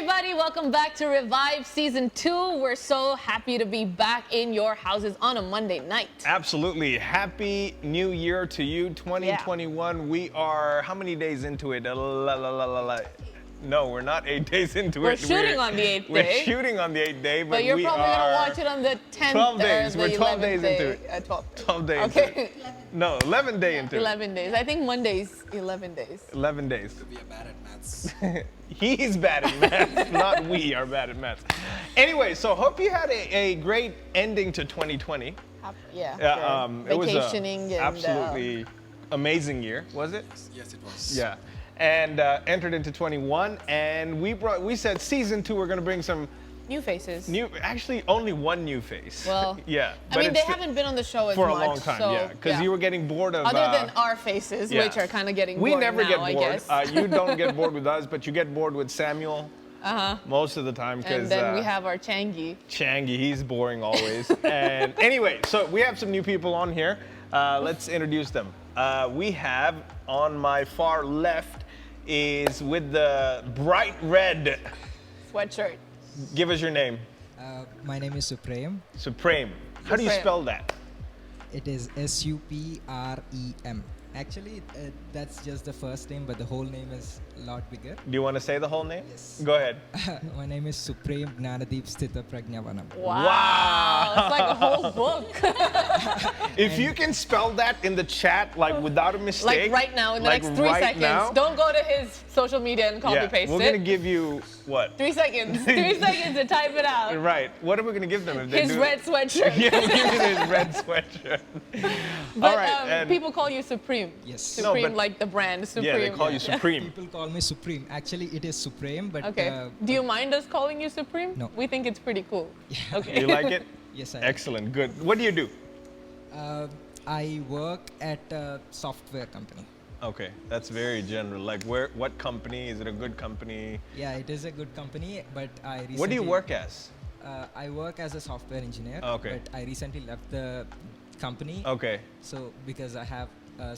everybody, welcome back to Revive Season 2. We're so happy to be back in your houses on a Monday night. Absolutely. Happy New Year to you, 2021. Yeah. We are, how many days into it? No, we're not 8 days into we're it. Shooting on the 8th day. We're shooting on the 8th day, but you're probably going to watch it on the 10th 12 days. We're 12 days into it. 12 days. Okay. No, 11 days into 11 days. I think Monday's 11 days. 11 days. We are bad at maths. He's bad at maths, not we are bad at maths. Anyway, so hope you had a great ending to 2020. Yeah. It was vacationing a absolutely amazing year, was it? Yes, it was. Yeah. And entered into 21, and we said season 2 we're going to bring some new faces. Actually only one new face. Well, yeah. I mean, they haven't been on the show as for much. For a long time, so, yeah. Because you were getting bored of... Other than our faces, which are kind of getting bored We never now, get bored. I guess. You don't get bored with us, but you get bored with Samuel. Most of the time. And then we have our Changi. Changi, he's boring always. And anyway, so we have some new people on here. Let's introduce them. We have, on my far left, is with the bright red sweatshirt. Give us your name. My name is Supreme. Supreme. How do you spell that? It is Suprem. Actually, that's just the first name, but the whole name is a lot bigger. Do you want to say the whole name? Yes. Go ahead. My name is Supreme Gnanadeep Sthita Prajnavanam. Wow. It's like a whole book. If you can spell that in the chat, like without a mistake. Like right now, in the next 3 seconds. Don't go to his social media and copy paste it. We're going to give you, what? 3 seconds. 3 seconds to type it out. Right. What are we going to give them if they his red sweatshirt. Yeah, we'll give you his red sweatshirt. But all right, people call you Supreme. Yes. Supreme, like the brand Supreme. Yeah, they call you Supreme. People call me Supreme. Actually, it is Supreme, but... Okay. Do you mind us calling you Supreme? No. We think it's pretty cool. Yeah. Okay. You like it? Yes, I Excellent. Good. What do you do? I work at a software company. Okay, that's very general. Like, what company? Is it a good company? Yeah, it is a good company, but I recently... What do you work as? I work as a software engineer. Okay. But I recently left the company. Okay. So because I have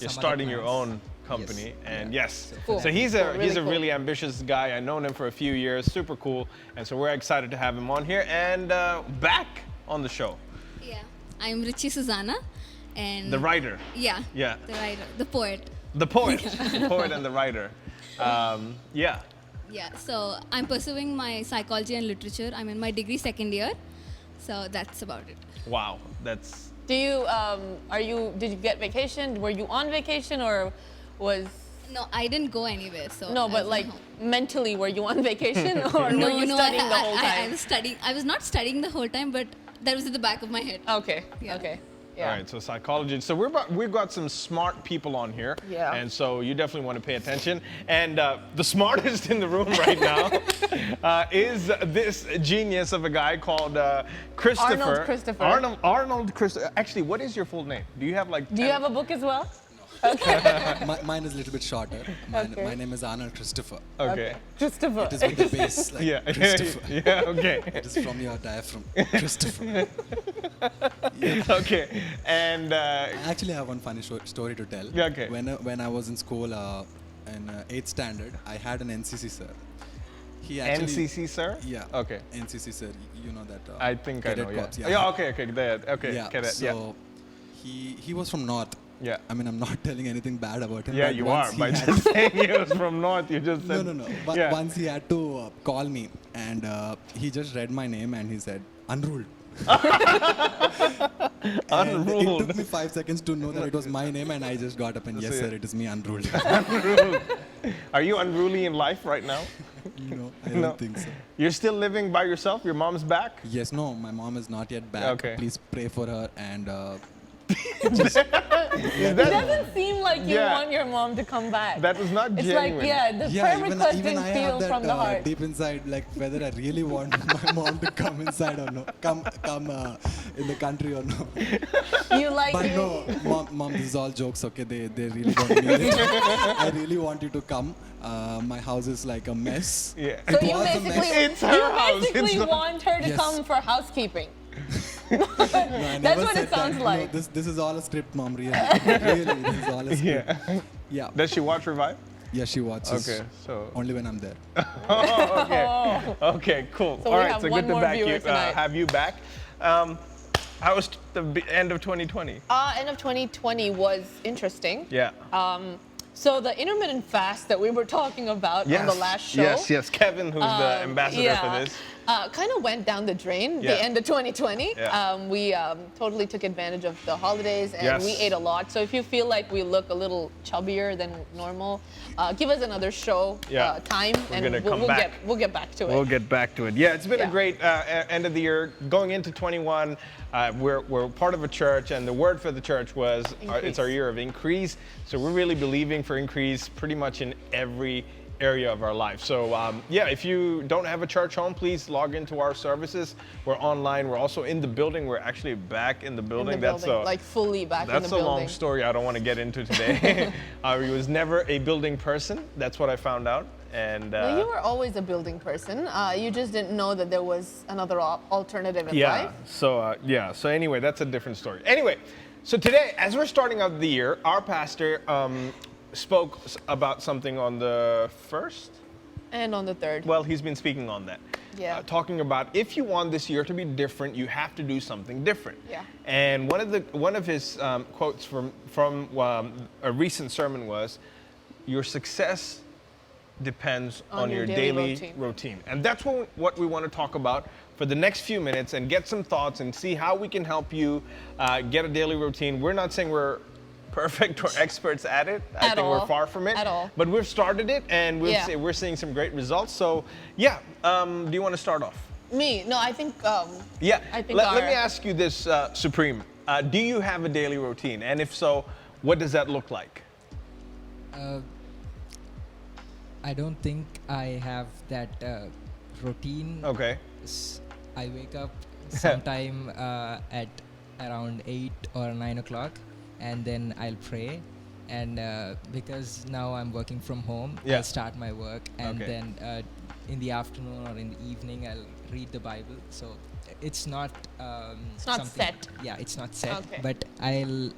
You're starting your own company, yes. and yeah. yes. Cool. So he's Really a really ambitious guy. I've known him for a few years. Super cool, and so we're excited to have him on here and back on the show. Yeah, I'm Richie Susanna, and The writer. Yeah. Yeah. The writer, the poet. The poet, the poet and the writer. Yeah. Yeah. So I'm pursuing my psychology and literature. I'm in my degree second year, so that's about it. Wow, that's. Do you, did you get vacation? Were you on vacation or was... No, I didn't go anywhere. So No, but like mentally, were you on vacation or were you studying the whole time? I was studying. I was not studying the whole time, but that was at the back of my head. Okay. Yeah. Okay. Yeah. All right, so psychology. So we've got some smart people on here. Yeah. And so you definitely want to pay attention. And the smartest in the room right now is this genius of a guy called Christopher. Arnold Christopher. Arnold Christopher. Actually, what is your full name? Do you have like... Do you have a book as well? Mine is a little bit shorter. My name is Arnold Christopher. Okay. Christopher. It is with the base, like Yeah. Christopher. Yeah, okay. It is from your diaphragm, Christopher. Okay. And... I actually have one funny story to tell. Yeah, okay. When I was in school in 8th standard, I had an NCC sir. He actually, NCC, sir? Yeah. Okay. NCC sir, you know that. I think I know, yeah. Corps, Yeah, okay. Okay, Yeah. cadet, So he was from North. Yeah. I mean, I'm not telling anything bad about him. Yeah, but you once are. he By had- just saying he was from North, you just said... No. But Yeah. once he had to call me, and he just read my name and he said, "Unruled." Unruled. It took me 5 seconds to know that it was my name, and I just got up and yes, sir, it is me, Unruled. Unruled. Are you unruly in life right now? No, I don't think so. You're still living by yourself? Your mom's back? Yes, no, my mom is not yet back. Okay. Please pray for her and. It doesn't seem like you Yeah. want your mom to come back. That was not It's genuine. like, yeah, the prayer request even didn't I feel have that from the heart. deep inside, like whether I really want my mom to come inside or no, come in the country or no. You like But no, mom, this is all jokes, okay? They really don't mean it. I really want you to come. My house is like a mess. Yeah. So It you was a basically, mess. It's her house, it's basically not- want her to Yes. come for housekeeping. No, I That's never what it said sounds that. like. No, this is all a script, mom. Really, really, this is all a script. Yeah. Yeah. Does she watch Revive? Yeah, she watches Okay, so only when I'm there. okay, cool. So All we right, have so one good to more back viewer you, tonight. have you back. How was the end of 2020? End of 2020 was interesting. Yeah. So the intermittent fast that we were talking about on the last show. Yes. Kevin, who's the ambassador for this. Kind of went down the drain Yeah. the end of 2020. Yeah. We totally took advantage of the holidays and we Yes. ate a lot. So if you feel like we look a little chubbier than normal, give us another show time We're and gonna come back. we'll get back to it. We'll get back to it. Yeah, it's been a Yeah. great end of the year. Going into 21, we're part of a church, and the word for the church was it's our year of increase. So we're really believing for increase pretty much in every area of our life. So if you don't have a church home, please log into our services. We're online. We're also in the building. We're actually back in the building. In the building, like fully back in the That's a building. long story I don't want to get into today. I was never a building person. That's what I found out. And Well, you were always a building person. You just didn't know that there was another alternative in life. So anyway, that's a different story. Anyway, so today, as we're starting out the year, our pastor spoke about something on the 1st. And on the 3rd. Well, he's been speaking on that. Yeah. Talking about if you want this year to be different, you have to do something different. Yeah. And one of his quotes from a recent sermon was, "Your success depends on your daily routine." And that's what we want to talk about for the next few minutes and get some thoughts and see how we can help you get a daily routine. We're not saying we're perfect or experts at it. I think we're far from it. At all. But we've started it and we're seeing some great results. So do you want to start off? Me? No, I think. I think Let me ask you this, Supreme. Do you have a daily routine? And if so, what does that look like? I don't think I have that routine. Okay. I wake up sometime at around 8 or 9 o'clock, and then I'll pray. And because now I'm working from home, I'll start my work, and then in the afternoon or in the evening, I'll read the Bible. So it's not it's not set. Yeah, it's not set, Okay. but I'll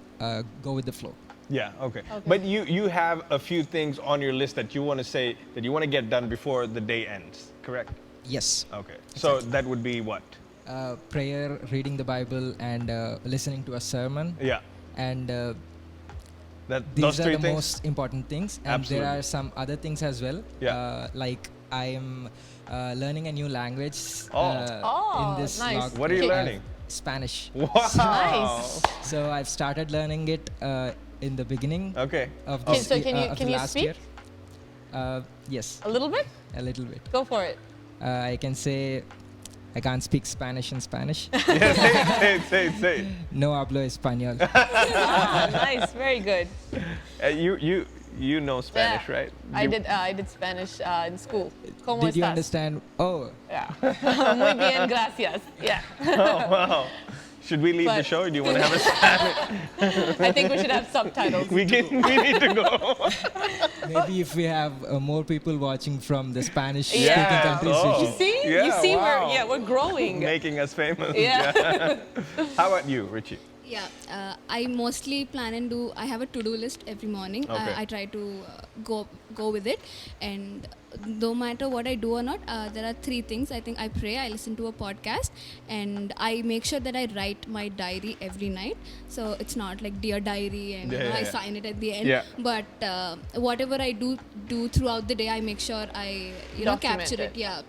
go with the flow. Yeah, okay. But you have a few things on your list that you want to say that you want to get done before the day ends, correct? Yes. Okay. So that would be what? Prayer, reading the Bible, and listening to a sermon. Yeah. And Those these are three the things? most important things. And Absolutely. there are some other things as well. Yeah. Like I am learning a new language Oh, in this nice. vlog. What are you learning? Spanish. Wow. Nice. So I've started learning it in the beginning Okay. of Okay, this so can you- of can the you last speak? year. Yes, A little bit? a little bit. Go for it. I can say I can't speak Spanish in Spanish. Yeah, say it. No hablo español. Nice. Very good. You know Spanish, Yeah. right? I did Spanish in school. ¿Cómo Did you estás? understand? Oh, Yeah. Muy bien, gracias. Yeah. Oh, wow. Should we leave the But- show, or do you want to have a Spanish? I think we should have subtitles. We need to go. maybe if we have more people watching from the Spanish-speaking Yeah. countries, Oh. we You should. see? Yeah, you see wow. we're growing. Making us famous. Yeah. How about you, Richie? Yeah, I mostly plan and do. I have a to-do list every morning. Okay. I try to go with it, and no matter what I do or not, there are three things. I think I pray, I listen to a podcast, and I make sure that I write my diary every night. So it's not like dear diary, and I sign it at the end. Yeah. But whatever I do throughout the day, I make sure I Document capture it. it. Yeah.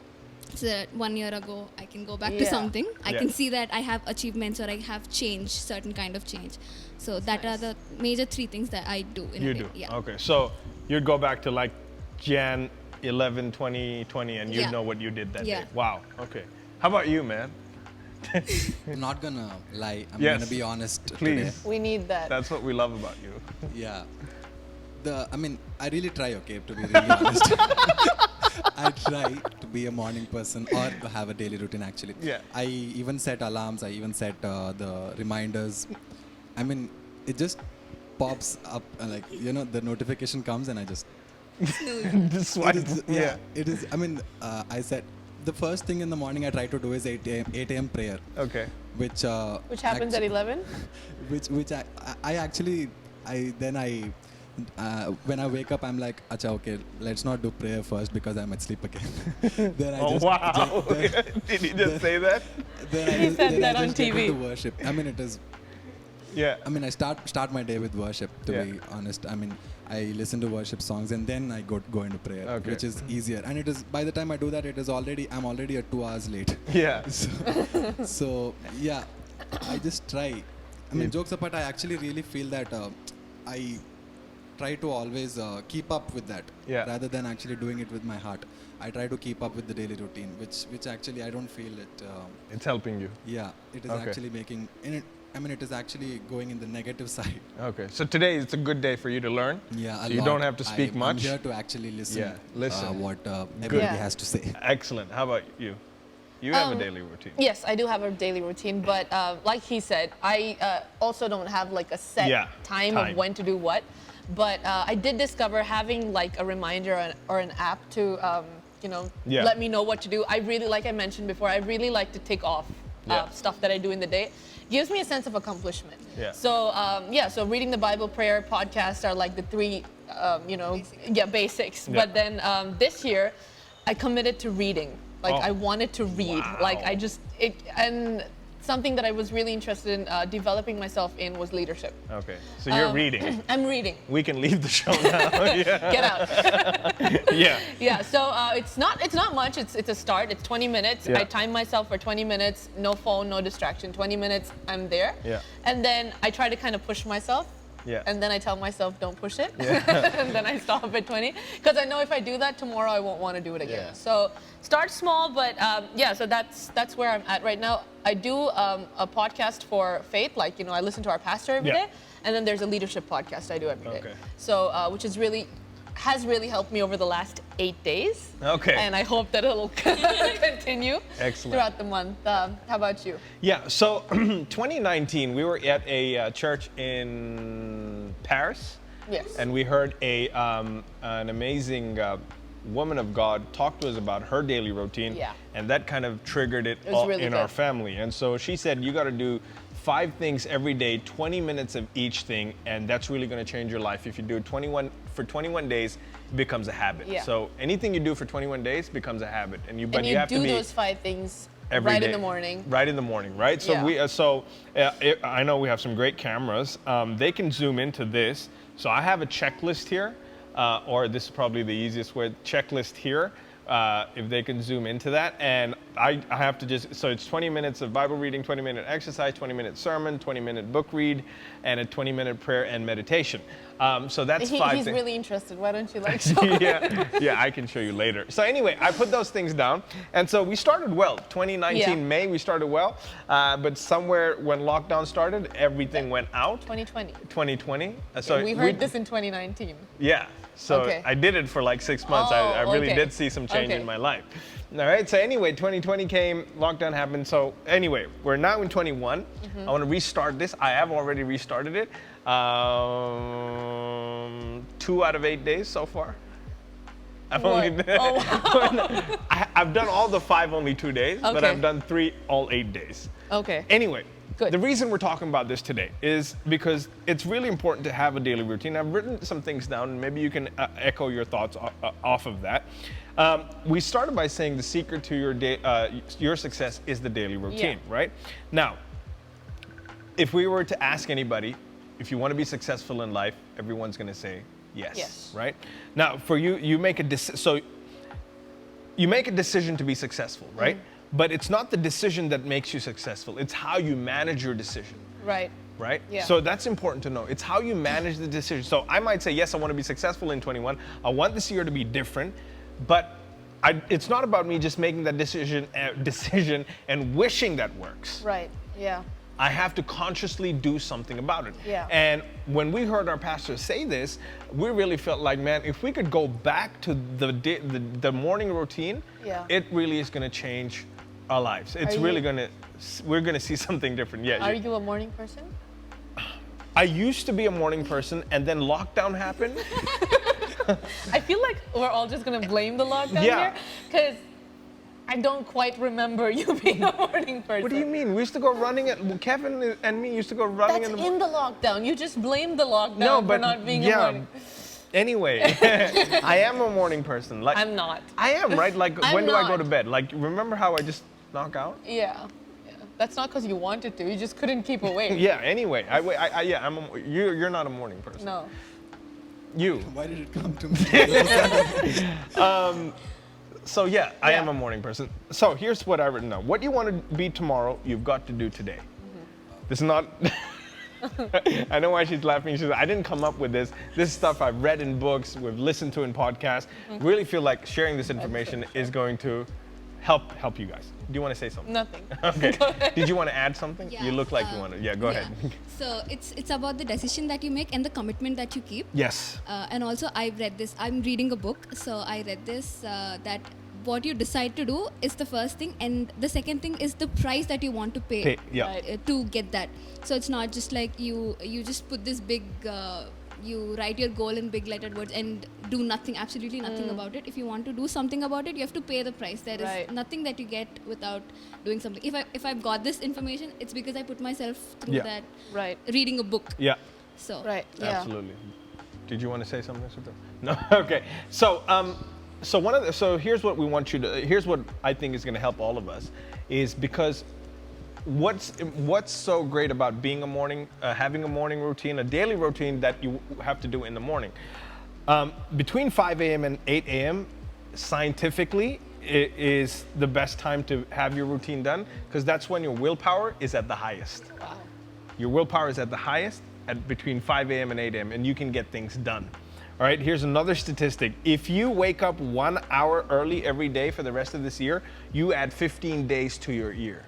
So that 1 year ago, I can go back to Yeah. something. I Yeah. can see that I have achievements or I have changed, certain kind of change. So that are the major three things that I do in You a day. do. Yeah. Okay. So you'd go back to like Jan 11, 2020, and you'd Yeah. know what you did that Yeah. day. Wow. Okay. How about you, man? I'm not gonna lie. I'm Yes. gonna be honest Please. today. We need that. That's what we love about you. Yeah. I really try, okay, to be really honest. I try to be a morning person or to have a daily routine actually. Yeah. I even set alarms, I even set the reminders. I mean, it just pops up, the notification comes and I just. Just swipe. Yeah. It is, I said, the first thing in the morning I try to do is 8 a.m. prayer. Okay. Which Which happens at 11? which I actually when I wake up, I'm like, acha, okay, let's not do prayer first because I might sleep again. Then I Oh, just, wow. then, Did he just say that? then He said that I on just get TV. into worship. I mean, it is. Yeah. I mean, I start my day with worship. To Yeah. be honest, I mean, I listen to worship songs and then I go into prayer, Okay. which is easier. And it is by the time I do that, I'm already at 2 hours late. Yeah. So yeah, I just try. I mean, jokes apart, I actually really feel that I try to always keep up with that, Yeah. rather than actually doing it with my heart. I try to keep up with the daily routine, which actually I don't feel it. It's helping you. Yeah, it is Okay. actually making. I mean, it is actually going in the negative side. Okay. So today it's a good day for you to learn. Yeah, So you don't have to speak I'm much. here to actually listen. Yeah, listen. What everybody Yeah. has to say. Excellent. How about you? You have a Um, daily routine. Yes, I do have a daily routine, but like he said, I also don't have like a set Yeah, time time. of when to do what. But I did discover having like a reminder or an app to, Yeah. let me know what to do. I really, like I mentioned before, I really like to tick off Yeah. stuff that I do in the day. Gives me a sense of accomplishment. Yeah. So so reading the Bible, prayer, podcast are like the three, basics. Yeah. But then this year, I committed to reading. Like Oh. I wanted to read. Like I Wow. just and something that I was really interested in developing myself in was leadership. Okay. So you're reading. I'm reading. We can leave the show now. Yeah. Get out. Yeah. Yeah. So it's not much. It's a start. It's 20 minutes. Yeah. I time myself for 20 minutes. No phone, no distraction. 20 minutes. I'm there. Yeah. And then I try to kind of push myself. Yeah. And then I tell myself, don't push it. And then I stop at 20. Because I know if I do that tomorrow, I won't want to do it again. Yeah. So start small, but so that's where I'm at right now. I do a podcast for faith. Like, I listen to our pastor every Yeah. day. And then there's a leadership podcast I do every day. Okay. So, which has really helped me over the last 8 days. Okay. And I hope that it'll continue Excellent. throughout the month. How about you? Yeah, so 2019, we were at a church in Paris. Yes. And we heard an amazing woman of God talk to us about her daily routine. Yeah. And that kind of triggered it, was all really in our good. family. And so she said, you got to do 5 things every day, 20 minutes of each thing, and that's really going to change your life. If you do it 21 days, it becomes a habit. Yeah. So anything you do for 21 days becomes a habit. But And you you have do to be those 5 things every right in day. the morning. Right in the morning, right? So Yeah. I know we have some great cameras. They can zoom into this. So I have a checklist here, or this is probably the easiest way. Checklist here. If they can zoom into that, and I have to so it's 20 minutes of Bible reading, 20-minute exercise, 20-minute sermon, 20-minute book read, and a 20-minute prayer and meditation. So that's 5 He's things. really interested. Why don't you like show? yeah, I can show you later. So anyway, I put those things down, and so we started well. 2019 Yeah. May, we started well, but somewhere when lockdown started, everything went out. 2020. 2020. So We heard this in 2019. Yeah. So Okay. I did it for like 6 months. Oh, I really okay. did see some change Okay. in my life. All right. So anyway, 2020 came, lockdown happened. So anyway, we're now in 21. Mm-hmm. I want to restart this. I have already restarted it. 2 out of 8 days so far. I've What? only Oh, wow. I've done all the 5 only 2 days, but Okay. I've done 3 all 8 days. Okay. Anyway, Good. the reason we're talking about this today is because it's really important to have a daily routine. I've written some things down, and maybe you can echo your thoughts off of that. We started by saying the secret to your success is the daily routine, right? Now, if we were to ask anybody, if you want to be successful in life, everyone's going to say yes, Yes. right? Now, for you, you make a decision to be successful, right? But it's not the decision that makes you successful. It's how you manage your decision, Right. right? Yeah. So that's important to know. It's how you manage the decision. So I might say, yes, I want to be successful in 21. I want this year to be different, but it's not about me just making that decision and wishing that works. Right. Yeah. I have to consciously do something about it. Yeah. And when we heard our pastor say this, we really felt like, man, if we could go back to the morning routine, Yeah. it really is going to change our lives. It's Are really you- we're going to see something different. Yeah. Are you a morning person? I used to be a morning person, and then lockdown happened. I feel like we're all just gonna blame the lockdown Yeah. here, because I don't quite remember you being a morning person. What do you mean? We used to go running Kevin and me used to go running That's in the in the lockdown. You just blame the lockdown No, for but not being a yeah. morning. Anyway, I am a morning person. Like I'm not. I am, right? Like I'm when do I go not. to bed? Like remember how I just knock out? Yeah. That's not because you wanted to. You just couldn't keep awake. Yeah. Anyway, you're not a morning person. No. You. Why did it come to me? So yeah, I am Yeah. a morning person. So here's what I've written down. What you want to be tomorrow, you've got to do today. This is not. I know why she's laughing. I didn't come up with this. This is stuff I've read in books, we've listened to in podcasts. Really feel like sharing this information is going to help you guys. Do you want to say something? Nothing. Okay. Did you want to add something? Yeah, You look like you want to. Yeah, go ahead. So it's about the decision that you make and the commitment that you keep. Yes. And also, I've read this. I'm reading a book, so I read this that what you decide to do is the first thing, and the second thing is the price that you want to pay, Yeah. to get that. So it's not just like you just put this big. You write your goal in big lettered words and do nothing, absolutely nothing about it. If you want to do something about it, you have to pay the price. There is nothing that you get without doing something. If I've got this information, it's because I put myself through Yeah. that. Right. Reading a book. Yeah. So. Right. Yeah. Absolutely. Did you want to say something, Sudha? No. Okay. So here's what we want you to. Here's what I think is going to help all of us, is because what's so great about being having a morning routine, a daily routine that you have to do in the morning. Between 5 a.m. and 8 a.m. scientifically it is the best time to have your routine done, because that's when your willpower is at the highest. Wow. Your willpower is at the highest at between 5 a.m. and 8 a.m. and you can get things done. All right, here's another statistic. If you wake up 1 hour early every day for the rest of this year, you add 15 days to your year.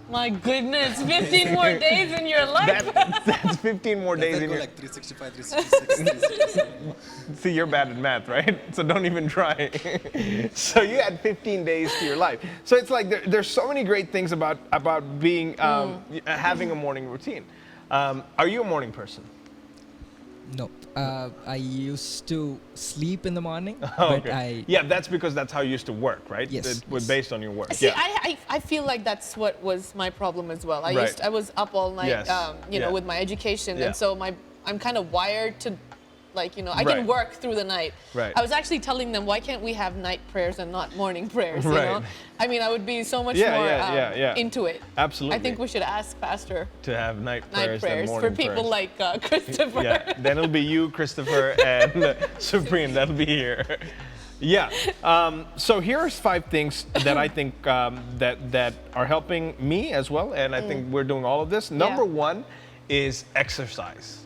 My goodness, 15 more days in your life. That's 15 more days Does that in go your like 365, 366? See, you're bad at math, right? So don't even try. So you add 15 days to your life. So it's like there's so many great things about being having a morning routine. Are you a morning person? No. I used to sleep in the morning, Oh, but yeah, that's because that's how you used to work, right? Yes, It was based on your work. See, Yeah. I feel like that's what was my problem as well. Right. I was up all night, Yes. you know, Yeah. with my education, Yeah. and so I'm kind of wired to, like, you know, I Right. can work through the night. Right. I was actually telling them, why can't we have night prayers and not morning prayers? You Right. know, I mean, I would be so much Yeah, more yeah. into it. Absolutely. I think we should ask Pastor To have night night prayers, than prayers morning for people prayers. like Christopher. Yeah, then it'll be you, Christopher, and Supreme. That'll be here. Yeah. So here's 5 things that I think that are helping me as well, and I think we're doing all of this. Number 1 is exercise.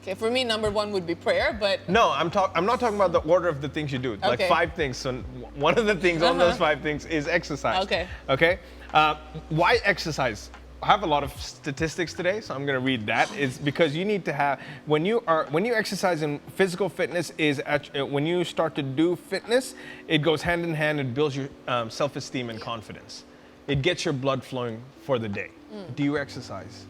Okay, for me, number 1 would be prayer, but No, I'm not talking about the order of the things you do. Like Okay. 5 things. So one of the things on those 5 things is exercise. Okay. Okay. Why exercise? I have a lot of statistics today, so I'm going to read that. It's because you need to have when you exercise in physical fitness when you start to do fitness, it goes hand in hand. It builds your self-esteem and confidence. It gets your blood flowing for the day. Do you exercise?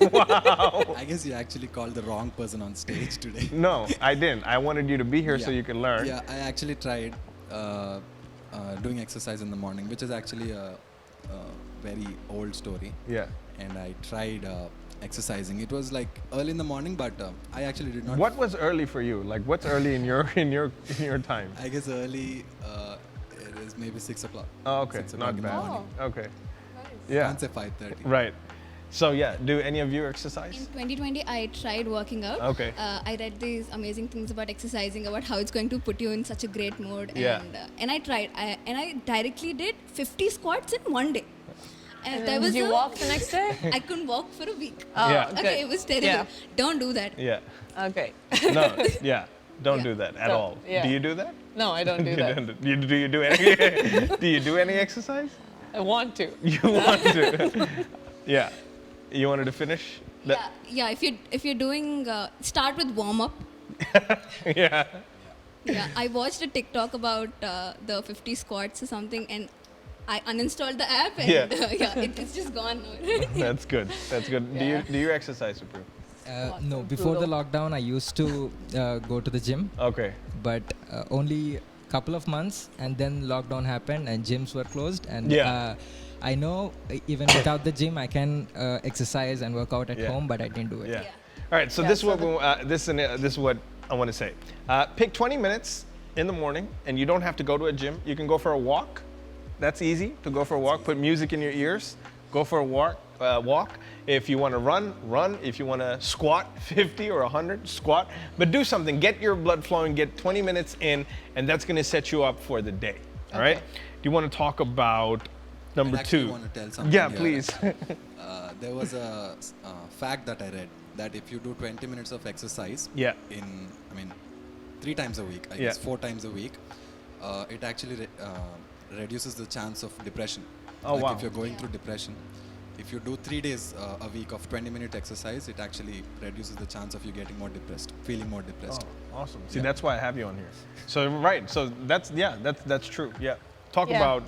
Wow. I guess you actually called the wrong person on stage today. No, I didn't. I wanted you to be here so Yeah. you can learn. Yeah, I actually tried doing exercise in the morning, which is actually a very old story. Yeah. And I tried exercising. It was like early in the morning, but I actually did not. What was early for you? Like, what's early in your time? I guess early it is maybe 6 o'clock. Oh, okay, 6 o'clock not in the bad. morning. Okay, I yeah, can't say 5:30. right. So yeah, do any of you In exercise? 2020, I tried working out. Okay. I read these amazing things about exercising, about how it's going to put you in such a great mood. Yeah. And I tried. I directly did 50 squats in one day. And there was Did you walk the next day? I couldn't walk for a week. Oh, Yeah. good. Okay, it was terrible. Yeah. Don't do that. Yeah. Okay. No. Yeah. Don't Yeah. do that at Don't, all. yeah. Do you do that? No, I don't do that. Do you do any? Do you do any exercise? I want to. You want to? Yeah. You wanted to finish? Yeah. If you're doing, start with warm up. Yeah. Yeah, I watched a TikTok about the 50 squats or something, and I uninstalled the app, and Yeah. it's just gone. That's good. That's good. Yeah. Do you exercise, Supreme? no, before the lockdown, I used to go to the gym, Okay. but only couple of months, and then lockdown happened and gyms were closed. And I know even without the gym, I can exercise and work out at home, but I didn't do it. Yeah. All right. So this is what this is what I want to say. Pick 20 minutes in the morning, and you don't have to go to a gym. You can go for a walk. That's easy to go for a walk. Put music in your ears. Go for a walk. If you want to run. If you want to squat 50 or 100, squat. But do something. Get your blood flowing. Get 20 minutes in, and that's going to set you up for the day. All right. Do you want to talk about number two? I want to tell something. Yeah, here. please. There was a fact that I read that if you do 20 minutes of exercise in 3 times a week, I guess 4 times a week, it actually reduces the chance of depression. Oh, like wow. if you're going through depression, if you do 3 days a week of 20-minute exercise, it actually reduces the chance of you getting more depressed, feeling more depressed. Oh, awesome. See, that's why I have you on here. So, right. So that's true. Yeah. Talk about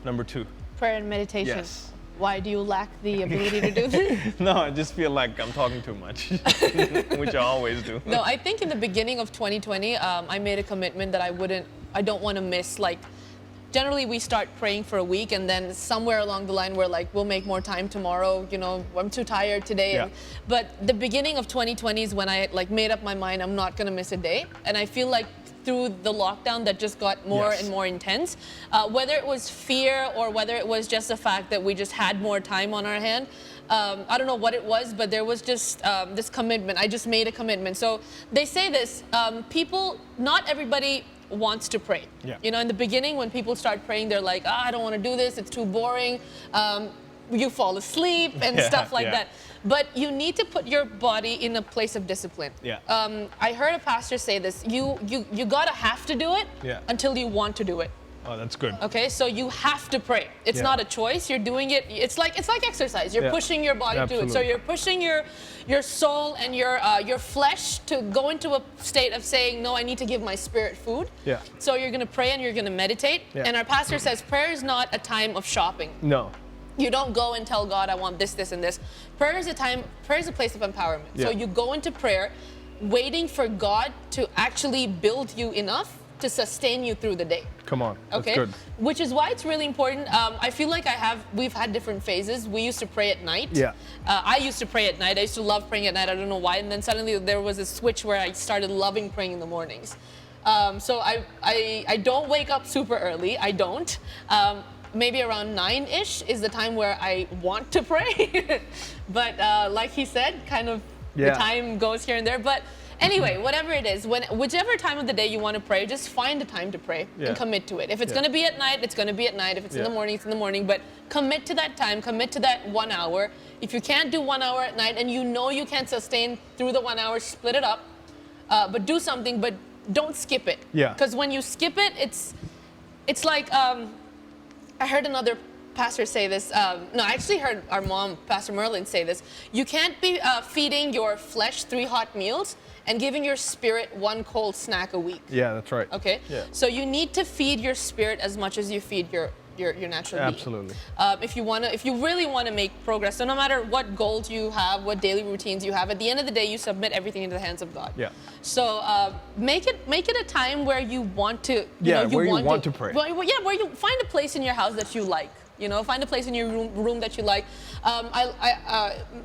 number 2. Prayer and meditation. Yes. Why do you lack the ability to do this? No, I just feel like I'm talking too much, which I always do. No, I think in the beginning of 2020, I made a commitment that I don't want to miss, like, generally we start praying for a week and then somewhere along the line we're like, we'll make more time tomorrow, I'm too tired today. But the beginning of 2020 is when I made up my mind I'm not gonna miss a day. And I feel like through the lockdown that just got more and more intense, whether it was fear or whether it was just the fact that we just had more time on our hand, I don't know what it was, but there was just this commitment. I just made a commitment. So they say this, not everybody wants to pray. In the beginning when people start praying, they're like, I don't want to do this, it's too boring. You fall asleep and stuff like that. But you need to put your body in a place of discipline. I heard a pastor say this, you gotta have to do it until you want to do it. Oh, that's good. Okay, so you have to pray. It's not a choice. You're doing it. It's like exercise. You're pushing your body to it. So you're pushing your soul and your flesh to go into a state of saying, no, I need to give my spirit food. So you're gonna pray and you're gonna meditate. And our pastor says prayer is not a time of shopping. No. You don't go and tell God, I want this, this, and this. Prayer is a place of empowerment. So you go into prayer waiting for God to actually build you enough to sustain you through the day. Come on. That's good. Which is why it's really important. I feel like we've had different phases. We used to pray at night. I used to pray at night. I used to love praying at night. I don't know why. And then suddenly there was a switch where I started loving praying in the mornings. So I don't wake up super early. I don't. Maybe around 9-ish is the time where I want to pray. But like he said, kind of the time goes here and there. But anyway, whatever it is, whichever time of the day you want to pray, just find the time to pray and commit to it. If it's going to be at night, it's going to be at night. If it's in the morning, it's in the morning. But commit to that time, commit to that 1 hour. If you can't do 1 hour at night and you know you can't sustain through the 1 hour, split it up. But do something, but don't skip it. Because when you skip it, it's like, I heard another pastor say this. No, I actually heard our mom, Pastor Merlin, say this. You can't be feeding your flesh 3 hot meals and giving your spirit 1 cold snack a week. Yeah, that's right. Okay? So you need to feed your spirit as much as you feed your natural being. Absolutely. If you really want to make progress, so no matter what goals you have, what daily routines you have, at the end of the day, you submit everything into the hands of God. So make it a time where you want to, where you want to pray. Where you find a place in your house that you like. Find a place in your room that you like.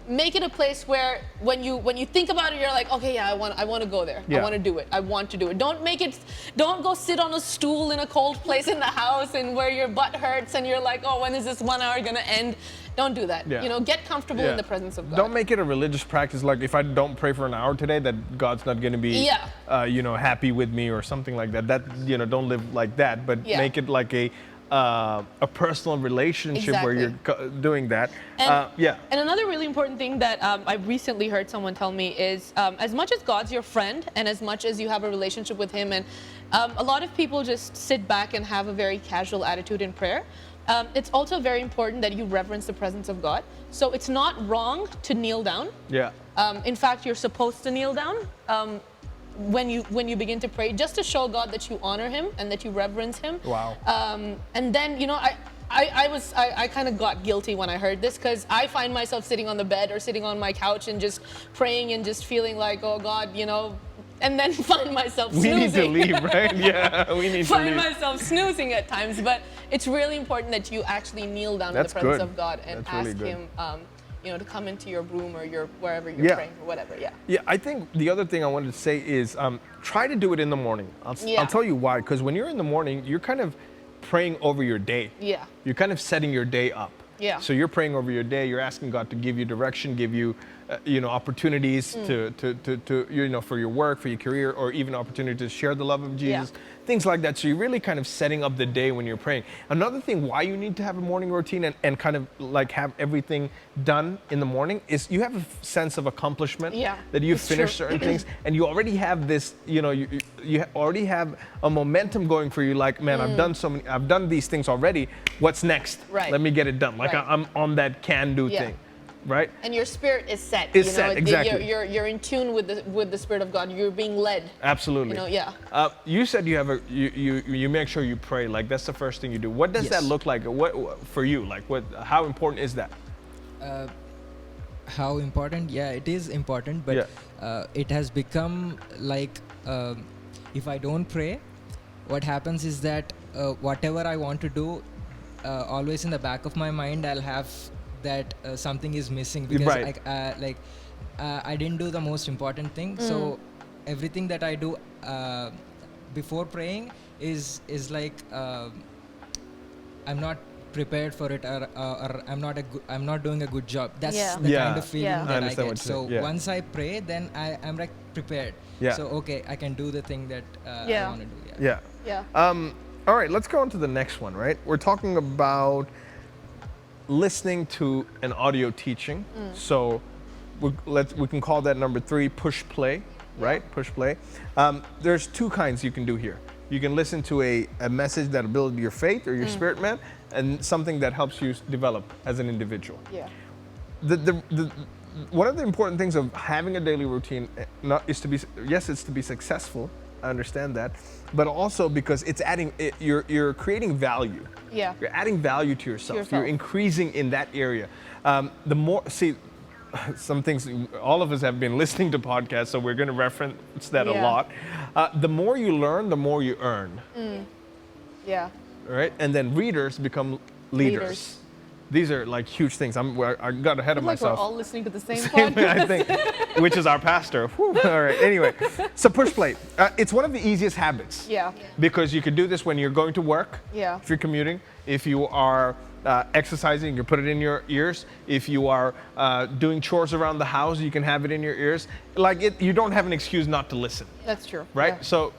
Make it a place where when you think about it, you're like, okay, I want to go there. I want to do it. I want to do it. Don't go sit on a stool in a cold place in the house and where your butt hurts and you're like, oh, when is this 1 hour gonna end? Don't do that. Get comfortable in the presence of God. Don't make it a religious practice. Like if I don't pray for an hour today, that God's not going to be, happy with me or something like that. Don't live like that. But make it like a personal relationship where you're doing that. And another really important thing that I recently heard someone tell me is as much as God's your friend and as much as you have a relationship with him, and a lot of people just sit back and have a very casual attitude in prayer. It's also very important that you reverence the presence of God. So it's not wrong to kneel down. In fact, you're supposed to kneel down. When you begin to pray, just to show God that you honor him and that you reverence him. Wow. And then, I kind of got guilty when I heard this, because I find myself sitting on the bed or sitting on my couch and just praying and just feeling like, oh God, and then find myself snoozing. We need to leave, right? Yeah, we need to Find leave. myself snoozing at times, but it's really important that you actually kneel down in the presence of God and ask Him, to come into your room or your wherever you're praying or whatever. Yeah. Yeah, I think the other thing I wanted to say is try to do it in the morning. I'll tell you why. Because when you're in the morning, you're kind of praying over your day. Yeah. You're kind of setting your day up. Yeah. So you're praying over your day. You're asking God to give you direction, give you, opportunities to for your work, for your career, or even opportunity to share the love of Jesus, things like that. So you're really kind of setting up the day when you're praying. Another thing why you need to have a morning routine and kind of like have everything done in the morning is you have a sense of accomplishment that you've finished certain things, and you already have this, you already have a momentum going for you. Like, man, I've done these things already. What's next? Right. Let me get it done. Like I'm on that can-do thing. Right? And your spirit is set. Set, exactly. You're in tune with the Spirit of God. You're being led. Absolutely. You said you have you make sure you pray. Like that's the first thing you do. What does that look like? What for you? Like how important is that? How important? Yeah, it is important, but it has become like if I don't pray, what happens is that whatever I want to do, always in the back of my mind, I'll have that something is missing because I didn't do the most important thing. So everything that I do before praying is like I'm not prepared for it, or I'm not doing a good job. That's the kind of feeling that I get. So once I pray, then I'm like prepared. So okay, I can do the thing that I want to do. All right, let's go on to the next one. Right, we're talking about listening to an audio teaching. So we can call that number 3, push play, right? Push play. There's 2 kinds you can do here. You can listen to a message that'll build your faith or your spirit, man, and something that helps you develop as an individual. Yeah. One of the important things of having a daily routine is to be successful. I understand that, but also because it's you're creating value. Yeah. You're adding value to yourself. You're increasing in that area. Some things, all of us have been listening to podcasts, so we're going to reference that a lot. The more you learn, the more you earn. Yeah. Right? And then readers become leaders. These are like huge things. I got ahead of myself. We're all listening to the same podcast. I think, which is our pastor. Whew. All right. Anyway, so push play. It's one of the easiest habits. Yeah. Because you can do this when you're going to work. Yeah. If you're commuting, if you are exercising, you can put it in your ears. If you are doing chores around the house, you can have it in your ears. You don't have an excuse not to listen. That's true. Right. Yeah. So.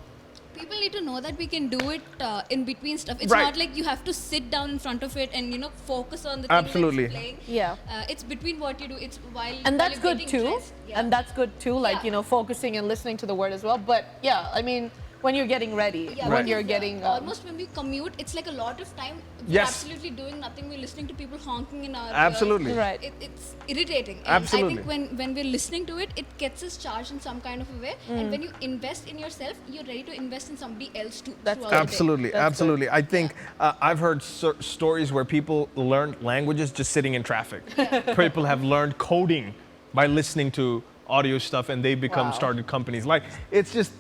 People need to know that we can do it in between stuff. It's not like you have to sit down in front of it and focus on the thing that's playing. Yeah. It's between what you do. It's while and that's while good too. dressed. Yeah. And that's good too. Like focusing and listening to the word as well. But yeah, I mean, when you're getting ready, when you're getting almost when we commute, it's like a lot of time. We're absolutely doing nothing. We're listening to people honking in our absolutely ears. Right. It's irritating. And absolutely. I think when we're listening to it, it gets us charged in some kind of a way. And when you invest in yourself, you're ready to invest in somebody else too. That's absolutely, That's absolutely. Good. I think I've heard stories where people learned languages just sitting in traffic. People have learned coding by listening to audio stuff, and they started companies. Like it's just.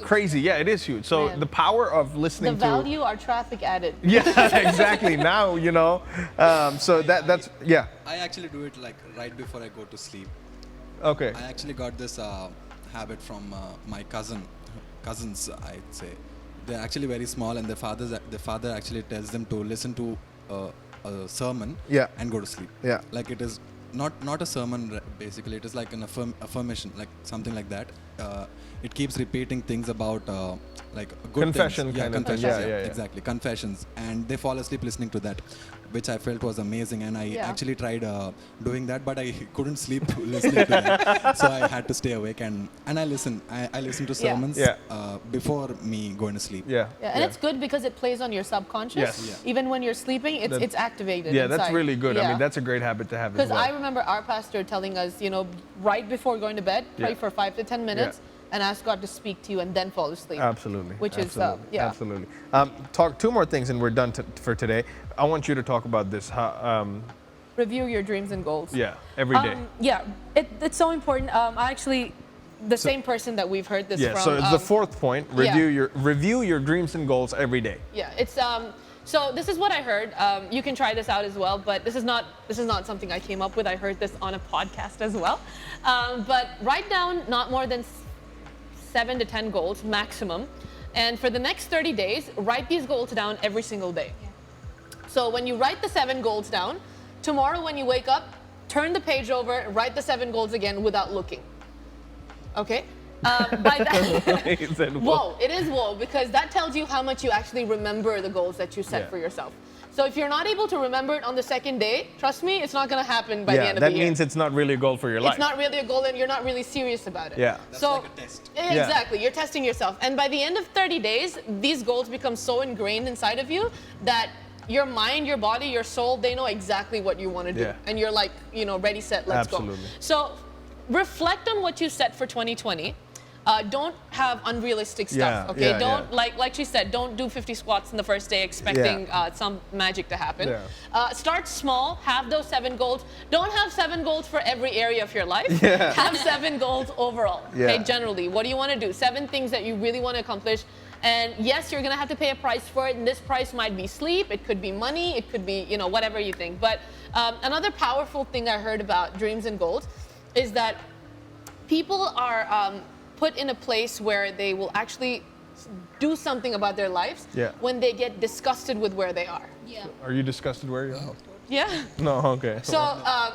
Crazy. Yeah, it is huge. So the power of listening the value our traffic added. Yeah, exactly. Now, so that's. I actually do it like right before I go to sleep. Okay. I actually got this habit from my cousins, I'd say. They're actually very small, and the father actually tells them to listen to a sermon and go to sleep. Yeah. Like it is not a sermon, basically. It is like an affirmation, like something like that. It keeps repeating things about like good confession things. kind of thing. Yeah, exactly. Confessions. And they fall asleep listening to that, which I felt was amazing. And I actually tried doing that, but I couldn't sleep listening to that. So I had to stay awake and I listen. I listen to sermons before me going to sleep. And it's good because it plays on your subconscious. Yes. Even when you're sleeping, it's activated. Yeah, inside. that's really good. I mean, that's a great habit to have as well. Because I remember our pastor telling us, right before going to bed, pray for 5 to 10 minutes. And ask God to speak to you and then fall asleep. Absolutely. Which is, Absolutely. Talk 2 more things and we're done for today. I want you to talk about this. Review your dreams and goals. Yeah, every day. It's so important. I actually the same person that we've heard this from. So it's the fourth point. Review your dreams and goals every day. Yeah, it's so this is what I heard. You can try this out as well, but this is not something I came up with. I heard this on a podcast as well. But write down not more than 7 to 10 goals maximum, and for the next 30 days, write these goals down every single day. Yeah. So when you write the 7 goals down, tomorrow when you wake up, turn the page over, write the 7 goals again without looking. Okay? By that, whoa, it is whoa, because that tells you how much you actually remember the goals that you set for yourself. So if you're not able to remember it on the second day, trust me, it's not going to happen by the end of the year. That means it's not really a goal for your life. It's not really a goal and you're not really serious about it. Yeah. That's so, like a test. Exactly, you're testing yourself. And by the end of 30 days, these goals become so ingrained inside of you that your mind, your body, your soul, they know exactly what you want to do. Yeah. And you're like, ready, set, let's go. So reflect on what you set for 2020. Don't have unrealistic stuff, okay? Don't, like she said, don't do 50 squats in the first day expecting some magic to happen. Yeah. Start small, have those 7 goals. Don't have 7 goals for every area of your life. Yeah. Have 7 goals overall, okay? Generally, what do you want to do? 7 things that you really want to accomplish. And yes, you're gonna have to pay a price for it, and this price might be sleep, it could be money, it could be, whatever you think. But another powerful thing I heard about dreams and goals is that people are put in a place where they will actually do something about their lives when they get disgusted with where they are. Yeah. So are you disgusted where you are? Yeah. No, okay. So,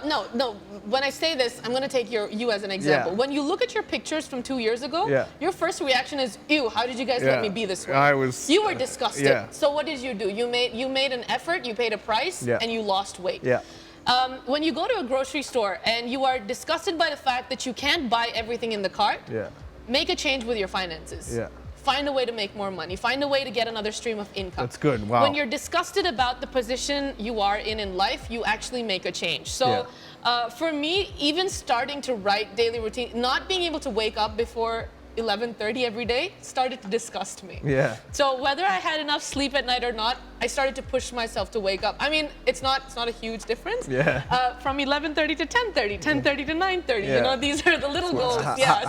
no. When I say this, I'm going to take you as an example. When you look at your pictures from 2 years ago, your first reaction is, ew, how did you guys let me be this way? You were disgusted. Yeah. So what did you do? You made an effort, you paid a price, and you lost weight. Yeah. When you go to a grocery store and you are disgusted by the fact that you can't buy everything in the cart, make a change with your finances. Yeah. Find a way to make more money. Find a way to get another stream of income. That's good. Wow. When you're disgusted about the position you are in life, you actually make a change. So for me, even starting to write daily routine, not being able to wake up before 11:30 every day started to disgust me. Yeah. So whether I had enough sleep at night or not, I started to push myself to wake up. I mean, it's not a huge difference. Yeah. From 11:30 to 10:30, 10:30 to 9:30. Yeah. These are the little goals.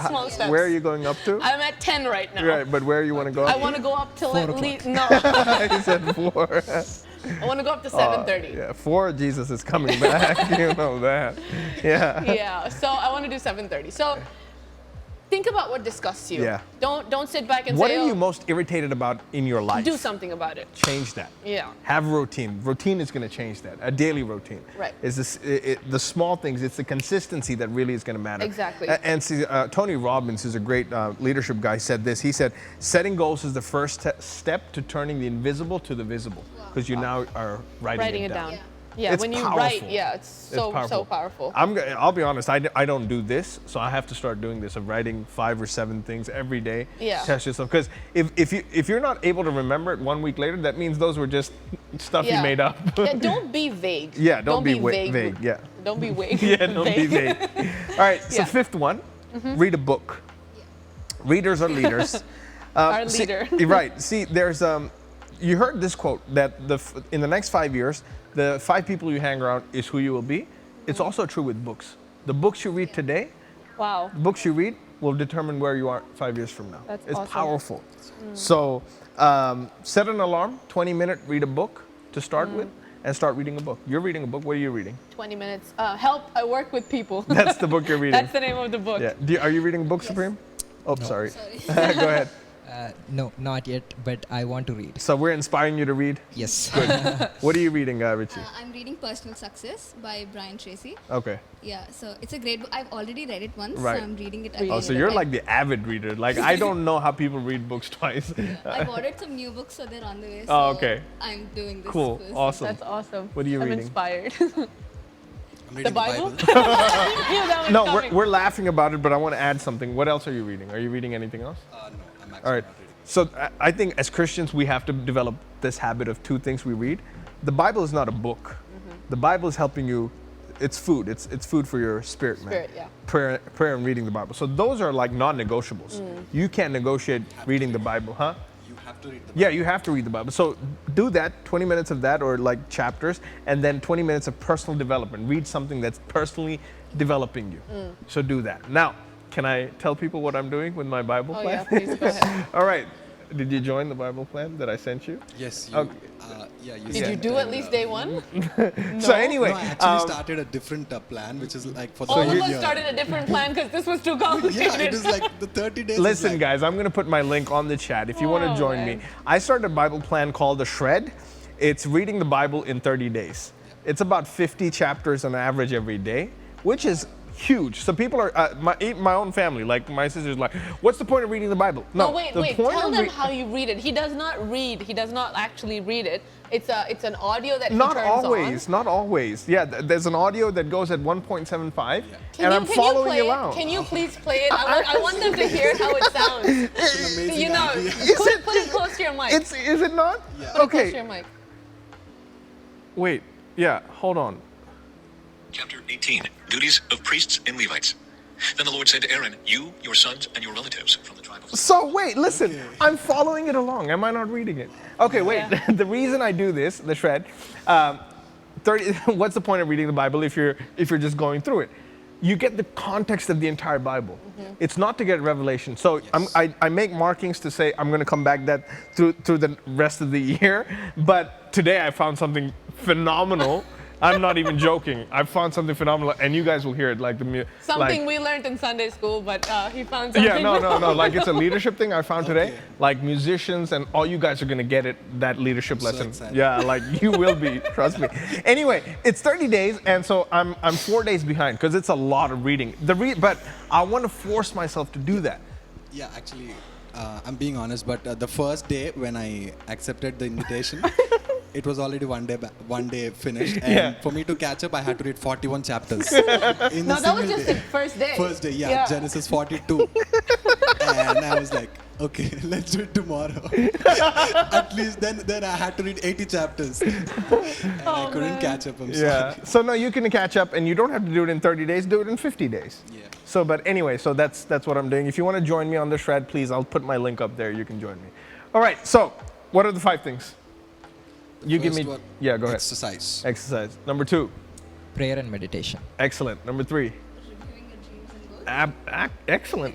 Small steps. Where are you going up to? I'm at 10 right now. Right, but where you want to go up? I want to go up till at least no. He said 4. I want to go up to 7:30. Yeah, 4. Jesus is coming back. You know that. Yeah. Yeah. So I want to do 7:30. So. Think about what disgusts you. Yeah. Don't sit back and say, what are you most irritated about in your life? Do something about it. Change that. Yeah. Have a routine. Routine is going to change that. A daily routine. Right. Is the small things, it's the consistency that really is going to matter. Exactly. And see, Tony Robbins, who's a great leadership guy, said this. He said, setting goals is the first step to turning the invisible to the visible. Because you now are writing it down. Yeah, it's when you powerful. write, it's so powerful. I'll be honest, I don't do this, so I have to start doing this, of writing 5 or 7 things every day. Yeah. Test yourself, because if you're not able to remember it 1 week later, that means those were just stuff you made up. Yeah, don't be vague. Yeah, don't be vague. Yeah. Don't be vague. Yeah, don't be vague. All right, so 5th one, read a book. Yeah. Readers are leaders. Our leader. Right. See, there's you heard this quote that in the next 5 years, the 5 people you hang around is who you will be. It's also true with books. The books you read today, the books you read will determine where you are 5 years from now. It's awesome. Powerful. So set an alarm, 20-minute, read a book to start with, and start reading a book. You're reading a book. What are you reading? 20 minutes. Help, I work with people. That's the book you're reading. That's the name of the book. Yeah. Are you reading Book Supreme? Oh, no. Sorry. Go ahead. No, not yet, but I want to read. So we're inspiring you to read? Yes. Good. What are you reading, Richie? I'm reading Personal Success by Brian Tracy. Okay. Yeah, so it's a great book. I've already read it once, right. so I'm reading it again. Oh, so you're like the avid reader. Like, I don't know how people read books twice. I've ordered some new books, so they're on the way. So okay. I'm doing this. Cool. First. Awesome. That's awesome. What are you reading? I'm inspired. I'm reading the Bible. No, we're laughing about it, but I want to add something. What else are you reading? Are you reading anything else? No, I'm actually all right. not reading. So I think as Christians, we have to develop this habit of 2 things we read. The Bible is not a book. The Bible is helping you. It's food. It's food for your spirit, man. Yeah. Prayer and reading the Bible. So those are like non-negotiables. You can't negotiate reading the Bible, huh? You have to read the Bible. Yeah, you have to read the Bible. So do that, 20 minutes of that, or like chapters, and then 20 minutes of personal development. Read something that's personally developing you. So do that. Now, Can I tell people what I'm doing with my Bible plan? Yeah, please go ahead. All right. Did you join the Bible plan that I sent you? Yes. Okay. Did you do at least day one? So anyway, No, I actually started a different plan, which is like for the All whole of us year. started a different plan because this was too complicated. Yeah, it is like the 30 days. listen, guys, I'm going to put my link on the chat if you want to join me. I started a Bible plan called The Shred. It's reading the Bible in 30 days. It's about 50 chapters on average every day, which is huge. So people are, my own family, like my sister's like, what's the point of reading the Bible? No, wait. Tell them how you read it. He does not read. He does not actually read it. It's an audio that he turns on. Not always. Yeah, there's an audio that goes at 1.75, and I'm can following you you along. Can you please play it? I want them to hear how it sounds. It's an amazing You know, idea. put it close to your mic. Is it not? Yeah. Put it close to Okay. your mic. Wait. Yeah. Hold on. Chapter 18, Duties of Priests and Levites. Then the Lord said to Aaron, you, your sons, and your relatives from the tribe of... So wait, listen. I'm following it along. Am I not reading it? Okay, wait. Yeah. The reason I do this, the shred, 30. What's the point of reading the Bible if you're just going through it? You get the context of the entire Bible. It's not to get revelation. So I make markings to say I'm going to come back that through the rest of the year. But today I found something phenomenal. I'm not even joking. I found something phenomenal, and you guys will hear it. Like Something we learned in Sunday school, but he found something. Yeah, no. Like it's a leadership thing I found today. Like musicians and all you guys are gonna get it, that leadership lesson. excited. Yeah, like you will be, trust me. Anyway, it's 30 days, and so I'm 4 days behind because it's a lot of reading. But I want to force myself to do that. Yeah, actually, I'm being honest, but the first day when I accepted the invitation, it was already one day finished, and for me to catch up, I had to read 41 chapters. No, that was just the first day. First day, yeah, Genesis 42. And I was like, okay, let's do it tomorrow. At least then I had to read 80 chapters. And I couldn't catch up, I'm sorry. So no, you can catch up, and you don't have to do it in 30 days. Do it in 50 days. Yeah. So, but anyway, so that's what I'm doing. If you want to join me on the shred, please, I'll put my link up there. You can join me. All right. So, what are the 5 things? You give me. Yeah, go ahead. Exercise. Exercise. Number 2. Prayer and meditation. Excellent. Number 3. Excellent.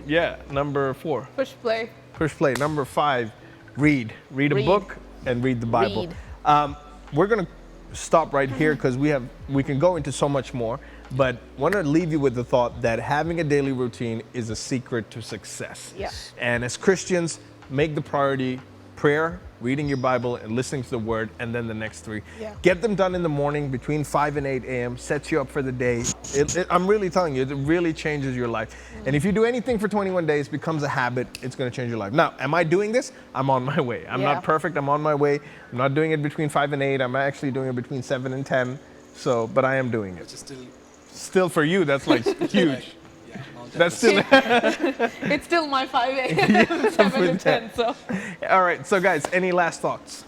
Yeah. Number 4. Push play. Push play. Number 5. Read. Read a book and read the Bible. We're gonna stop right here because we can go into so much more. But want to leave you with the thought that having a daily routine is a secret to success. Yeah. And as Christians, make the priority prayer, reading your Bible, and listening to the Word, and then the next 3. Yeah. Get them done in the morning between 5 and 8 a.m. Sets you up for the day. I'm really telling you, it really changes your life. And if you do anything for 21 days, becomes a habit, it's going to change your life. Now, am I doing this? I'm on my way. I'm not perfect. I'm on my way. I'm not doing it between 5 and 8. I'm actually doing it between 7 and 10. So, but I am doing it. Which is Still for you, that's like huge. yeah, That's still. It's still my 5 a.m. 7 to 10. So. All right. So, guys, any last thoughts?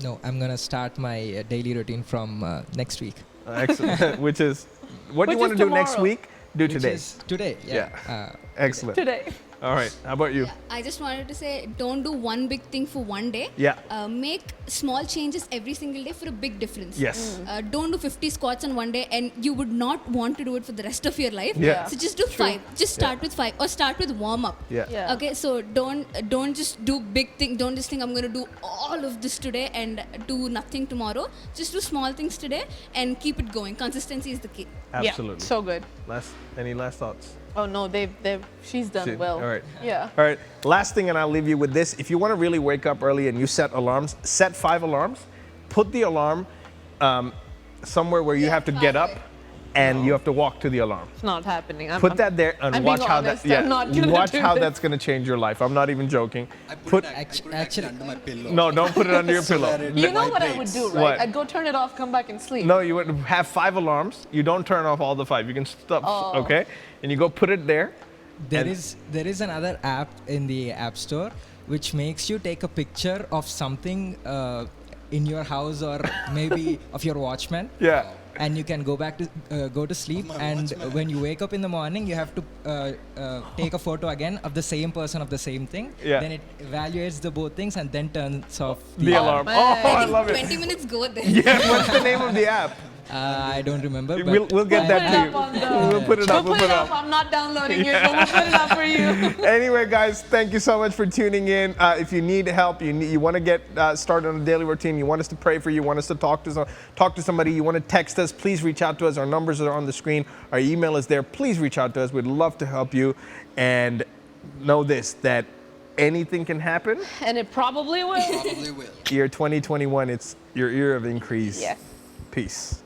No, I'm gonna start my daily routine from next week. Excellent. Which is, what do you Which want is to do next tomorrow. week? Do Which today. is today. Yeah. Excellent. Today. All right. How about you? I just wanted to say, don't do one big thing for one day. Yeah. Make small changes every single day for a big difference. Yes. Don't do 50 squats on one day, and you would not want to do it for the rest of your life. Yeah. So just do 5. Just start with 5, or start with warm up. Yeah. Okay. So don't just do big thing. Don't just think I'm going to do all of this today and do nothing tomorrow. Just do small things today and keep it going. Consistency is the key. Absolutely. Yeah, so good. Any last thoughts? Oh no, she's done well. All right. Yeah. All right. Last thing, and I'll leave you with this. If you want to really wake up early and you set alarms, set 5 alarms. Put the alarm somewhere where you have to get up, and you have to walk to the alarm. It's not happening. Put that there and I'm watch being how honest. that. Yeah. I'm not gonna Watch do how this. that's going to change your life. I'm not even joking. I Put- put it actually actually under my pillow. No, don't put it under your So pillow. that it You know what I would vibrates. do, right? What? I'd go turn it off, come back and sleep. No, you would have 5 alarms. You don't turn off all the 5. You can stop. Okay, and you go put it there. There And- is another app in the App Store which makes you take a picture of something in your house or maybe of your watchman. Yeah. And you can go back to go to sleep, my and watchman. when you wake up in the morning, you have to take a photo again of the same person of the same thing. Yeah. Then it evaluates the both things and then turns off The alarm. man. Oh, I I love it. 20 minutes go there. Yeah. What's the name of the app? I don't remember. But We'll get that to you. We'll put it up. We'll put it up. I'm not downloading it, but we'll put it up for you. Anyway, guys, thank you so much for tuning in. If you need help, you want to get started on a daily routine, you want us to pray for you, want us to talk to somebody, you want to text us, please reach out to us. Our numbers are on the screen. Our email is there. Please reach out to us. We'd love to help you. And know this, that anything can happen. And it probably will. Probably will. Year 2021, it's your year of increase. Yes. Peace.